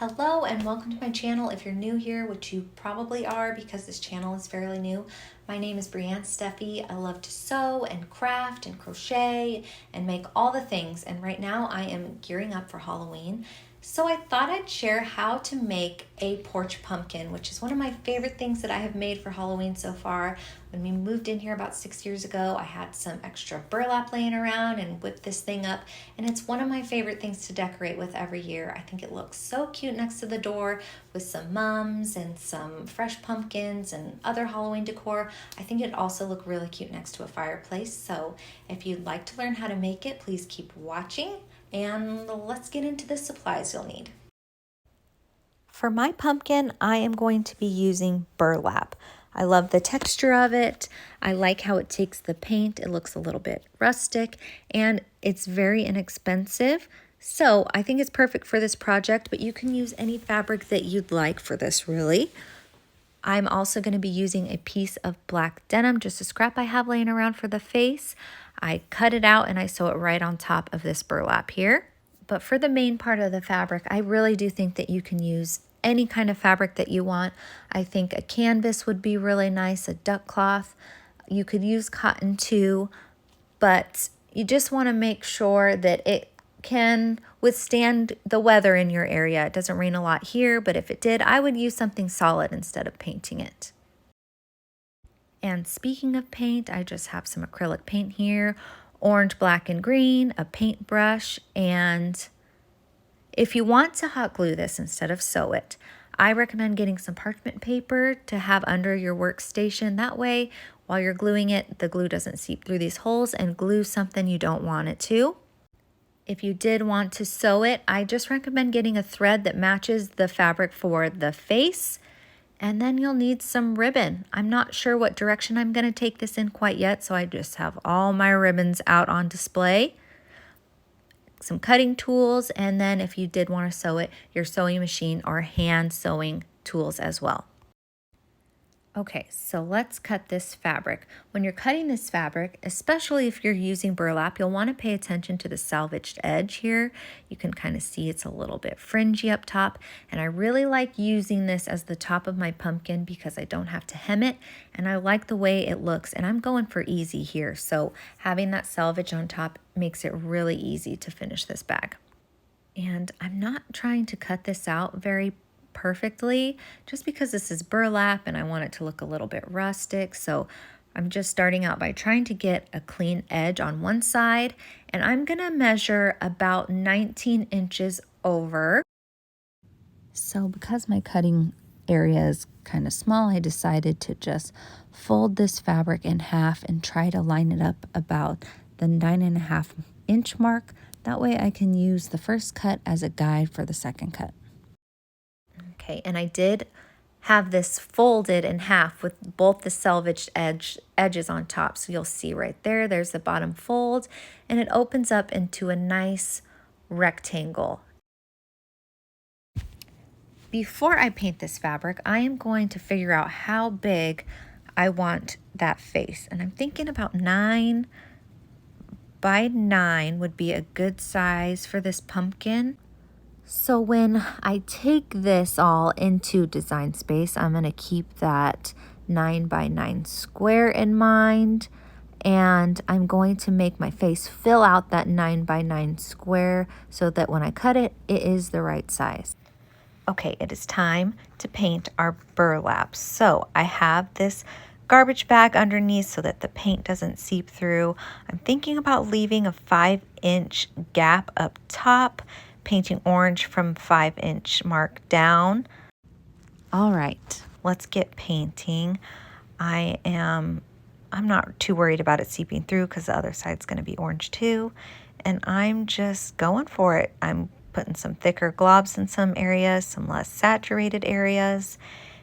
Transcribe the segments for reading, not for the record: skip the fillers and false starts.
Hello and welcome to my channel. If you're new here, which you probably are because this channel is fairly new, my name is Brianne Steffi. I love to sew and craft and crochet and make all the things, and right now I am gearing up for Halloween. So I thought I'd share how to make a porch pumpkin, which is one of my favorite things that I have made for Halloween so far. When we moved in here about 6 years ago, I had some extra burlap laying around and whipped this thing up, and it's one of my favorite things to decorate with every year. I think it looks so cute next to the door with some mums and some fresh pumpkins and other Halloween decor. I think it'd also look really cute next to a fireplace. So if you'd like to learn how to make it, please keep watching. And let's get into the supplies you'll need. For my pumpkin, I am going to be using burlap. I love the texture of it. I like how it takes the paint. It looks a little bit rustic and it's very inexpensive. So I think it's perfect for this project, but you can use any fabric that you'd like for this really. I'm also going to be using a piece of black denim, just a scrap I have laying around for the face. I cut it out and I sew it right on top of this burlap here. But for the main part of the fabric, I really do think that you can use any kind of fabric that you want. I think a canvas would be really nice, a duck cloth. You could use cotton too, but you just want to make sure that it can withstand the weather in your area. It doesn't rain a lot here, but if it did, I would use something solid instead of painting it. And speaking of paint, I just have some acrylic paint here, orange, black, and green, a paintbrush, and if you want to hot glue this instead of sew it, I recommend getting some parchment paper to have under your workstation. That way, while you're gluing it, the glue doesn't seep through these holes and glue something you don't want it to. If you did want to sew it, I just recommend getting a thread that matches the fabric for the face, and then you'll need some ribbon. I'm not sure what direction I'm going to take this in quite yet, so I just have all my ribbons out on display. Some cutting tools, and then if you did want to sew it, your sewing machine or hand sewing tools as well. Okay, so let's cut this fabric. When you're cutting this fabric, especially if you're using burlap, you'll want to pay attention to the salvaged edge here. You can kind of see it's a little bit fringy up top, and I really like using this as the top of my pumpkin because I don't have to hem it, and I like the way it looks, and I'm going for easy here, so having that salvage on top makes it really easy to finish this bag. And I'm not trying to cut this out very perfectly just because this is burlap and I want it to look a little bit rustic. So I'm just starting out by trying to get a clean edge on one side, and I'm gonna measure about 19 inches over. So because my cutting area is kind of small, I decided to just fold this fabric in half and try to line it up about the 9.5 inch mark. That way I can use the first cut as a guide for the second cut. Okay, and I did have this folded in half with both the salvaged edges on top. So you'll see right there, there's the bottom fold, and it opens up into a nice rectangle. Before I paint this fabric, I am going to figure out how big I want that face. And I'm thinking about 9 by 9 would be a good size for this pumpkin. So when I take this all into Design Space, I'm going to keep that 9 by 9 square in mind, and I'm going to make my face fill out that 9 by 9 square so that when I cut it, it is the right size. Okay, it is time to paint our burlap. So I have this garbage bag underneath so that the paint doesn't seep through. I'm thinking about leaving a 5-inch gap up top, painting orange from 5-inch mark down. All right, let's get painting. I'm not too worried about it seeping through because the other side's going to be orange too, and I'm just going for it. I'm putting some thicker globs in some areas, some less saturated areas,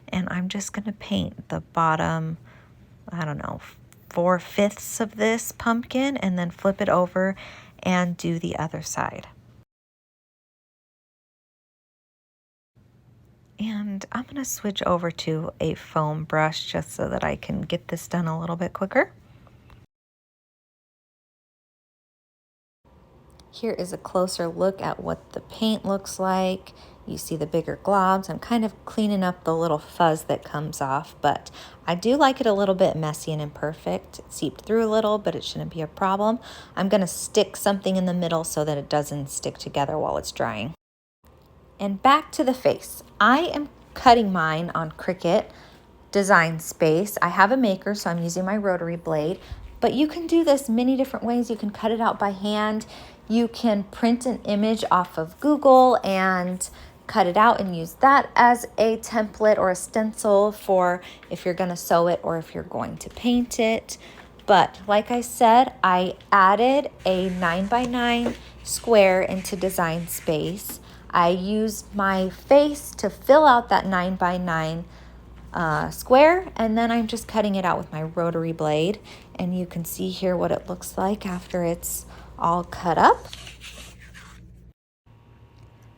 and I'm just going to paint the bottom, I don't know, 4/5 of this pumpkin, and then flip it over and do the other side. And I'm going to switch over to a foam brush just so that I can get this done a little bit quicker. Here is a closer look at what the paint looks like. You see the bigger globs. I'm kind of cleaning up the little fuzz that comes off, but I do like it a little bit messy and imperfect. It seeped through a little, but it shouldn't be a problem. I'm going to stick something in the middle so that it doesn't stick together while it's drying. And back to the face. I am cutting mine on Cricut Design Space. I have a maker, so I'm using my rotary blade, but you can do this many different ways. You can cut it out by hand. You can print an image off of Google and cut it out and use that as a template or a stencil for if you're going to sew it or if you're going to paint it. But like I said, I added a 9x9 square into Design Space. I used my face to fill out that 9x9 square, and then I'm just cutting it out with my rotary blade, and you can see here what it looks like after it's all cut up.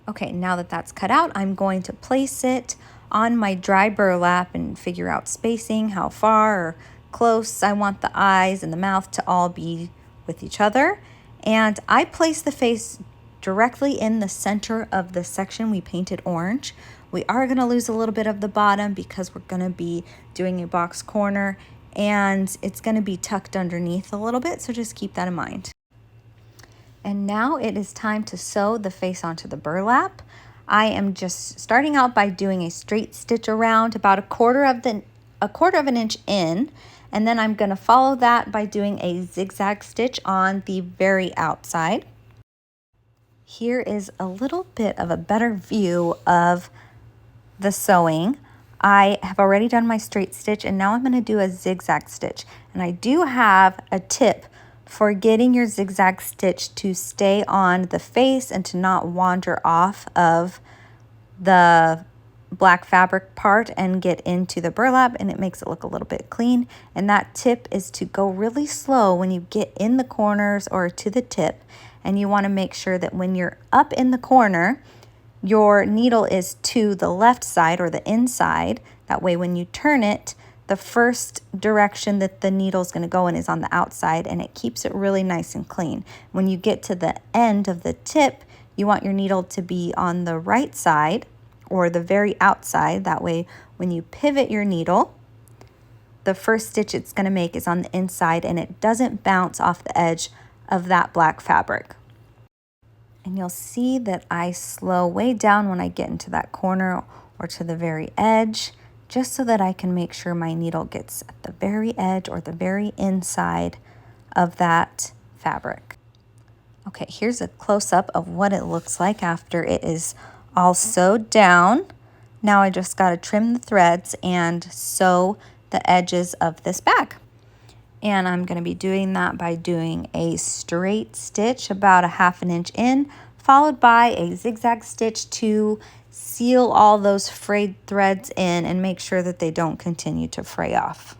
Okay, now that that's cut out, I'm going to place it on my dry burlap and figure out spacing, how far or close I want the eyes and the mouth to all be with each other. And I place the face directly in the center of the section we painted orange. We are going to lose a little bit of the bottom because we're going to be doing a box corner, and it's going to be tucked underneath a little bit, so just keep that in mind. And now it is time to sew the face onto the burlap. I am just starting out by doing a straight stitch around about a quarter of an inch in, and then I'm going to follow that by doing a zigzag stitch on the very outside. Here is a little bit of a better view of the sewing. I have already done my straight stitch, and now I'm going to do a zigzag stitch. And I do have a tip for getting your zigzag stitch to stay on the face and to not wander off of the black fabric part and get into the burlap, and it makes it look a little bit clean. And that tip is to go really slow when you get in the corners or to the tip, and you want to make sure that when you're up in the corner, your needle is to the left side or the inside. That way when you turn it, the first direction that the needle is going to go in is on the outside, and it keeps it really nice and clean. When you get to the end of the tip, you want your needle to be on the right side or the very outside. That way when you pivot your needle, the first stitch it's going to make is on the inside, and it doesn't bounce off the edge of that black fabric. And you'll see that I slow way down when I get into that corner or to the very edge, just so that I can make sure my needle gets at the very edge or the very inside of that fabric. Okay, here's a close-up of what it looks like after it is all sewed down. Now I just got to trim the threads and sew the edges of this bag. And I'm going to be doing that by doing a straight stitch about a ½ inch in, followed by a zigzag stitch to seal all those frayed threads in and make sure that they don't continue to fray off.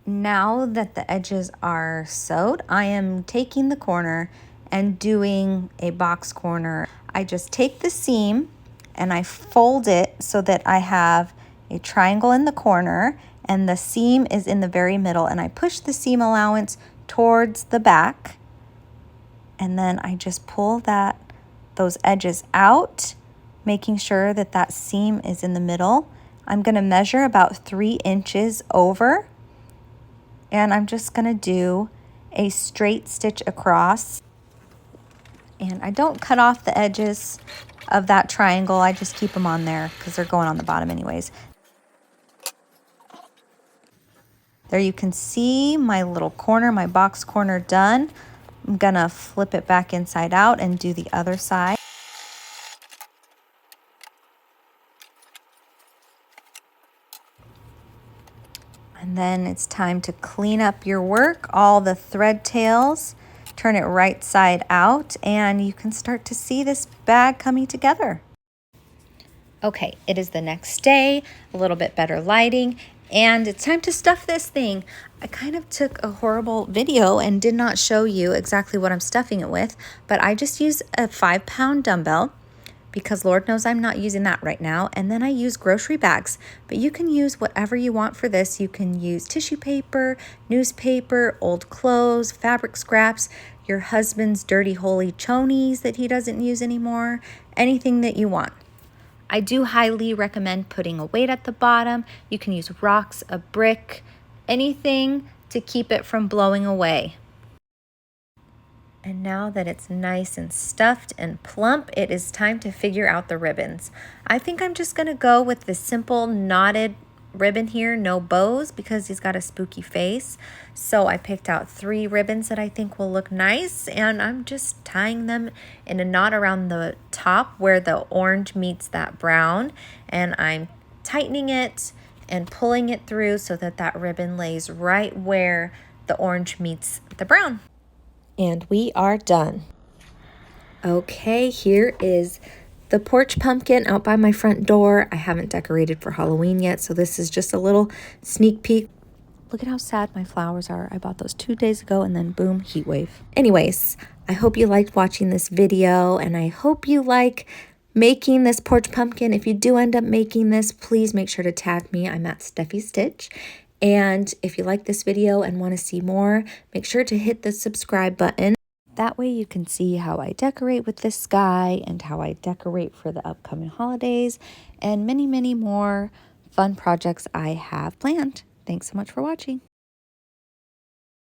Now that the edges are sewed, I am taking the corner and doing a box corner. I just take the seam and I fold it so that I have a triangle in the corner and the seam is in the very middle, and I push the seam allowance towards the back, and then I just pull those edges out, making sure that that seam is in the middle. I'm going to measure about 3 inches over, and I'm just going to do a straight stitch across. And I don't cut off the edges of that triangle, I just keep them on there because they're going on the bottom anyways. There you can see my little corner, my box corner done. I'm gonna flip it back inside out and do the other side. And then it's time to clean up your work, all the thread tails, turn it right side out, and you can start to see this bag coming together. Okay, it is the next day, a little bit better lighting, and it's time to stuff this thing. I kind of took a horrible video and did not show you exactly what I'm stuffing it with, but I just use a 5-pound dumbbell because Lord knows I'm not using that right now. And then I use grocery bags, but you can use whatever you want for this. You can use tissue paper, newspaper, old clothes, fabric scraps, your husband's dirty holy chonies that he doesn't use anymore, anything that you want. I do highly recommend putting a weight at the bottom. You can use rocks, a brick, anything to keep it from blowing away. And now that it's nice and stuffed and plump, it is time to figure out the ribbons. I think I'm just gonna go with the simple knotted ribbon here, no bows, because he's got a spooky face. So I picked out 3 ribbons that I think will look nice, and I'm just tying them in a knot around the top where the orange meets that brown, and I'm tightening it and pulling it through so that that ribbon lays right where the orange meets the brown. And we are done. Okay, here is the porch pumpkin out by my front door. I haven't decorated for Halloween yet, so this is just a little sneak peek. Look at how sad my flowers are. I bought those 2 days ago and then boom, heat wave. Anyways, I hope you liked watching this video, and I hope you like making this porch pumpkin. If you do end up making this, please make sure to tag me. I'm at Steffi Stitch. And if you like this video and want to see more, make sure to hit the subscribe button. That way you can see how I decorate with this sky and how I decorate for the upcoming holidays and many, many more fun projects I have planned. Thanks so much for watching.